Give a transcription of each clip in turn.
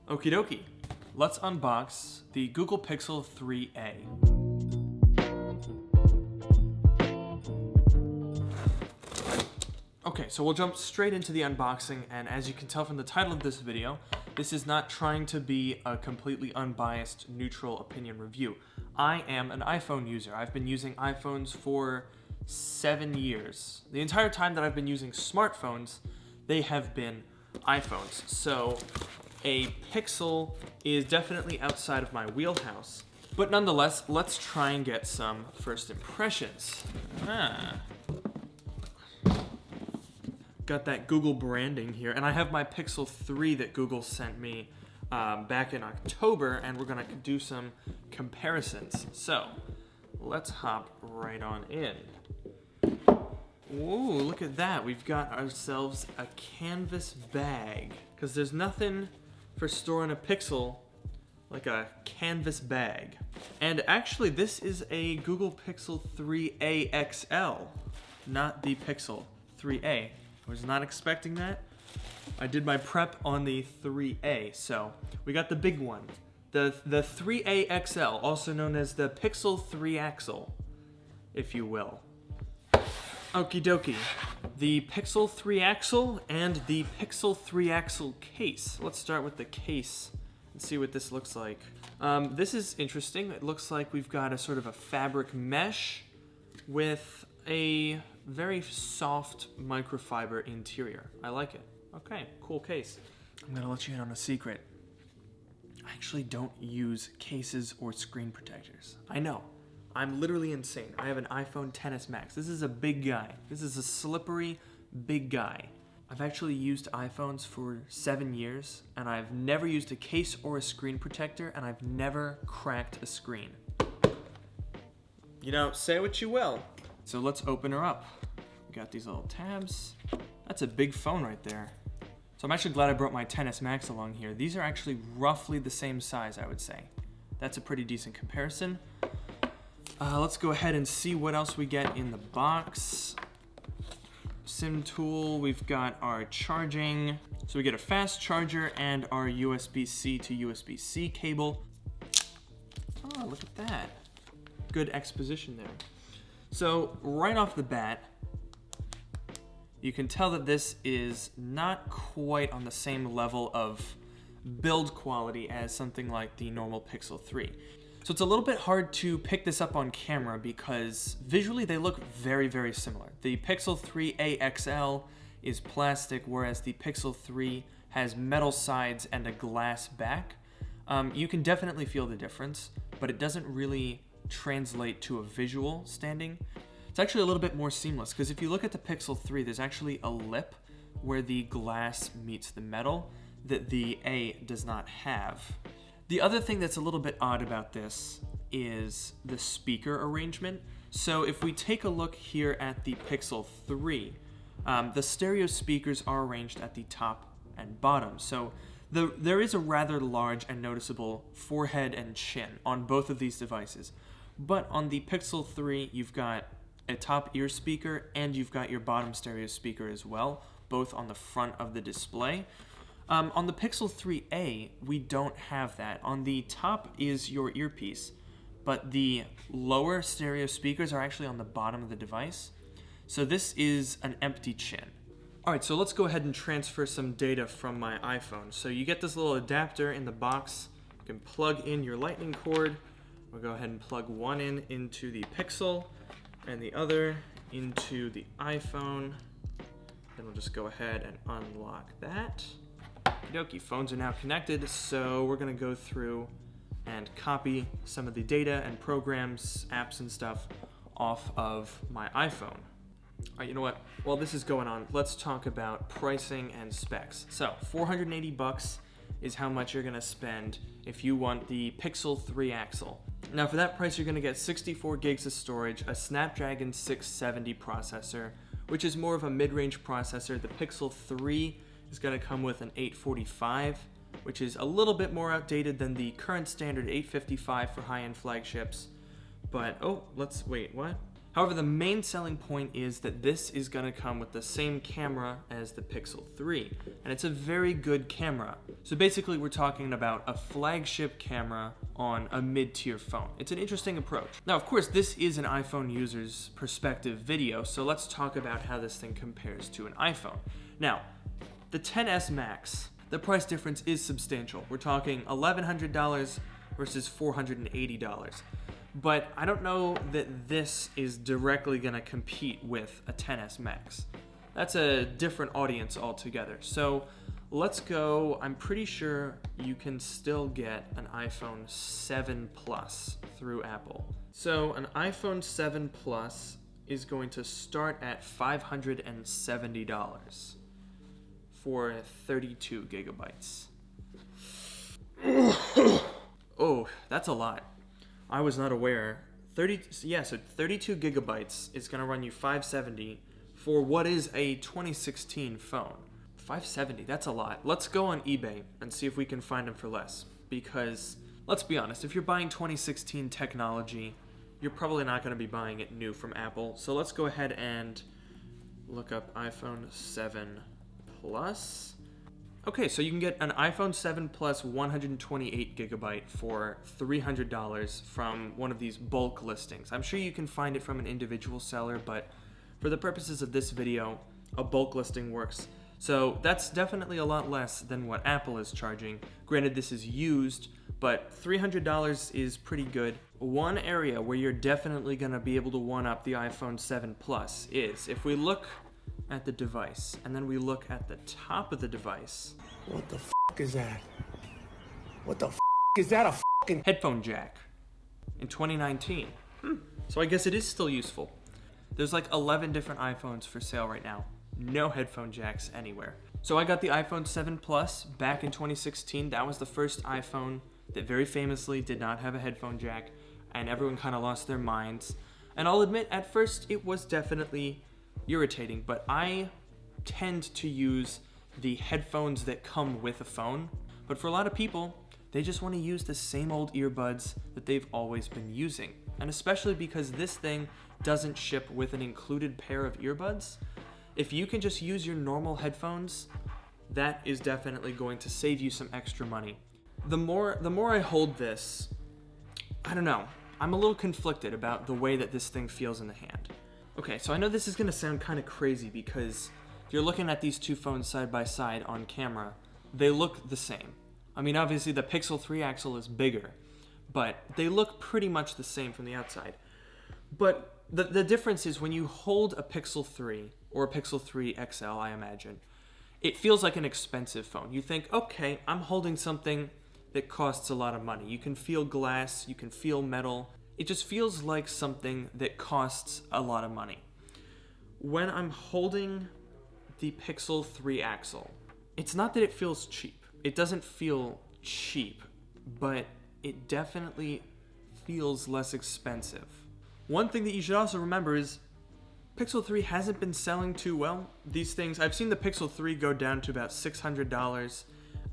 Okie dokie. Let's unbox the Google Pixel 3a. Okay, so we'll jump straight into the unboxing, and as you can tell from the title of this video, this is not trying to be a completely unbiased, neutral opinion review. I am an iPhone user. I've been using iPhones for 7 years. The entire time that I've been using smartphones, they have been iPhones. So a Pixel is definitely outside of my wheelhouse. But nonetheless, let's try and get some first impressions. Got that Google branding here, and I have my Pixel 3 that Google sent me back in October, and we're gonna do some comparisons. So let's hop right on in. Ooh, look at that. We've got ourselves a canvas bag, because there's nothing for storing a Pixel like a canvas bag. And actually, this is a Google Pixel 3a XL, not the Pixel 3a. I was not expecting that. I did my prep on the 3a, so we got the big one. The 3a XL, also known as the Pixel 3 Axle, if you will. Okie dokie. The Pixel 3 Axle and the Pixel 3 Axle case. Let's start with the case and see what this looks like. This is interesting. It looks like we've got a sort of a fabric mesh with a very soft microfiber interior. I like it. Okay, cool case. I'm gonna let you in on a secret. I actually don't use cases or screen protectors. I know. I'm literally insane. I have an iPhone XS Max. This is a big guy. This is a slippery, big guy. I've actually used iPhones for 7 years, and I've never used a case or a screen protector, and I've never cracked a screen. You know, say what you will. So let's open her up. We got these little tabs. That's a big phone right there. So I'm actually glad I brought my XS Max along here. These are actually roughly the same size, I would say. That's a pretty decent comparison. Let's go ahead and see what else we get in the box. SIM tool, we've got our charging. So we get a fast charger and our USB-C to USB-C cable. Oh, look at that. Good exposition there. So right off the bat, you can tell that this is not quite on the same level of build quality as something like the normal Pixel 3. So it's a little bit hard to pick this up on camera because visually they look very, very similar. The Pixel 3a XL is plastic, whereas the Pixel 3 has metal sides and a glass back. You can definitely feel the difference, but it doesn't really translate to a visual standing. It's actually a little bit more seamless because if you look at the Pixel 3, there's actually a lip where the glass meets the metal that the A does not have. The other thing that's a little bit odd about this is the speaker arrangement. So if we take a look here at the Pixel 3, the stereo speakers are arranged at the top and bottom. So there is a rather large and noticeable forehead and chin on both of these devices. But on the Pixel 3, you've got a top ear speaker and you've got your bottom stereo speaker as well, both on the front of the display. On the Pixel 3a, we don't have that. On the top is your earpiece, but the lower stereo speakers are actually on the bottom of the device. So this is an empty chin. All right, so let's go ahead and transfer some data from my iPhone. So you get this little adapter in the box. You can plug in your lightning cord. We'll go ahead and plug one in into the Pixel and the other into the iPhone. Then we'll just go ahead and unlock that. Okie, phones are now connected, so we're gonna go through and copy some of the data and programs, apps and stuff off of my iPhone. All right, you know what? While this is going on, let's talk about pricing and specs. So, $480 is how much you're gonna spend if you want the Pixel 3 Axle. Now for that price, you're gonna get 64 gigs of storage, a Snapdragon 670 processor, which is more of a mid-range processor. The Pixel 3 is gonna come with an 845, which is a little bit more outdated than the current standard 855 for high-end flagships. But, oh, let's, wait, what? However, the main selling point is that this is going to come with the same camera as the Pixel 3, and it's a very good camera. So basically we're talking about a flagship camera on a mid-tier phone. It's an interesting approach. Now, of course, this is an iPhone user's perspective video, so let's talk about how this thing compares to an iPhone. Now, the XS Max, the price difference is substantial. We're talking $1,100 versus $480. But I don't know that this is directly going to compete with a XS Max. That's a different audience altogether. So let's go. I'm pretty sure you can still get an iPhone 7 Plus through Apple. So an iPhone 7 Plus is going to start at $570 for 32 gigabytes. Oh, that's a lot. I was not aware. So 32 gigabytes is going to run you $570 for what is a 2016 phone. $570, that's a lot. Let's go on eBay and see if we can find them for less. Because, let's be honest, if you're buying 2016 technology, you're probably not going to be buying it new from Apple. So let's go ahead and look up iPhone 7 Plus. Okay, so you can get an iPhone 7 Plus 128 gigabyte for $300 from one of these bulk listings. I'm sure you can find it from an individual seller, but for the purposes of this video, a bulk listing works. So that's definitely a lot less than what Apple is charging. Granted, this is used, but $300 is pretty good. One area where you're definitely going to be able to one-up the iPhone 7 Plus is if we look at the device, and then we look at the top of the device. What the fuck is that? What the fuck is that? A fucking headphone jack in 2019. So I guess it is still useful. There's like 11 different iPhones for sale right now. No headphone jacks anywhere. So I got the iPhone 7 Plus back in 2016. That was the first iPhone that very famously did not have a headphone jack, and everyone kind of lost their minds. And I'll admit, at first it was definitely irritating, but I tend to use the headphones that come with a phone. But for a lot of people, they just want to use the same old earbuds that they've always been using. And especially because this thing doesn't ship with an included pair of earbuds, if you can just use your normal headphones, that is definitely going to save you some extra money. The more I hold this, I don't know, I'm a little conflicted about the way that this thing feels in the hand. Okay, so I know this is going to sound kind of crazy because if you're looking at these two phones side by side on camera, they look the same. I mean, obviously the Pixel 3 Axle is bigger, but they look pretty much the same from the outside. But the difference is when you hold a Pixel 3 or a Pixel 3 XL, I imagine, it feels like an expensive phone. You think, okay, I'm holding something that costs a lot of money. You can feel glass, you can feel metal. It just feels like something that costs a lot of money. When I'm holding the Pixel 3 Axle, it's not that it feels cheap. It doesn't feel cheap, but it definitely feels less expensive. One thing that you should also remember is Pixel 3 hasn't been selling too well. These things, I've seen the Pixel 3 go down to about $600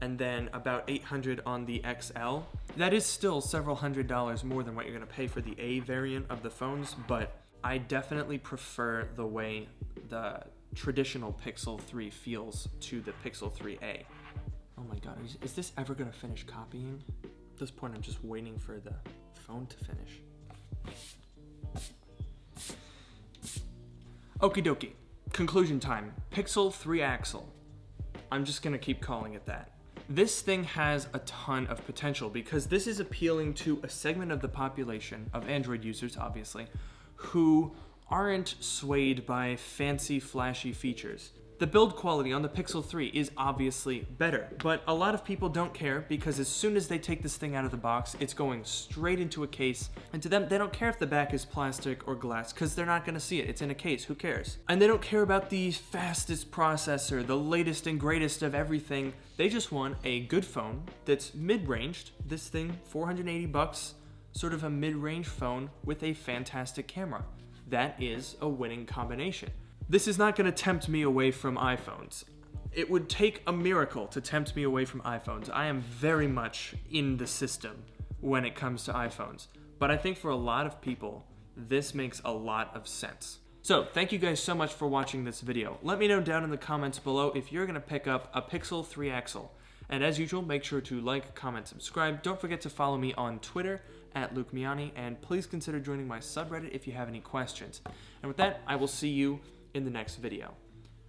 and then about $800 on the XL. That is still several $100s more than what you're gonna pay for the A variant of the phones, but I definitely prefer the way the traditional Pixel 3 feels to the Pixel 3A. Oh my god, is this ever gonna finish copying? At this point, I'm just waiting for the phone to finish. Okie dokie. Conclusion time. Pixel 3 Axle. I'm just gonna keep calling it that. This thing has a ton of potential because this is appealing to a segment of the population, of Android users obviously, who aren't swayed by fancy, flashy features. The build quality on the Pixel 3 is obviously better, but a lot of people don't care because as soon as they take this thing out of the box, it's going straight into a case, and to them, they don't care if the back is plastic or glass because they're not gonna see it. It's in a case, who cares? And they don't care about the fastest processor, the latest and greatest of everything. They just want a good phone that's mid-ranged. This thing, $480, sort of a mid-range phone with a fantastic camera. That is a winning combination. This is not going to tempt me away from iPhones. It would take a miracle to tempt me away from iPhones. I am very much in the system when it comes to iPhones. But I think for a lot of people, this makes a lot of sense. So thank you guys so much for watching this video. Let me know down in the comments below if you're gonna pick up a Pixel 3 XL. And as usual, make sure to like, comment, subscribe. Don't forget to follow me on Twitter at Miani, and please consider joining my subreddit if you have any questions. And with that, I will see you in the next video.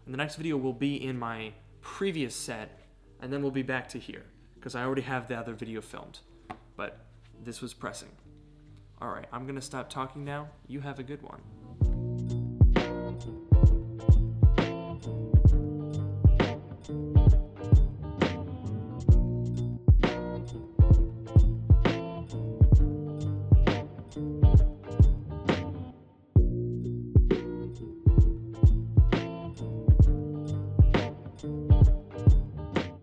And the next video will be in my previous set, and then we'll be back to here, because I already have the other video filmed. But this was pressing. Alright, I'm gonna stop talking now. You have a good one.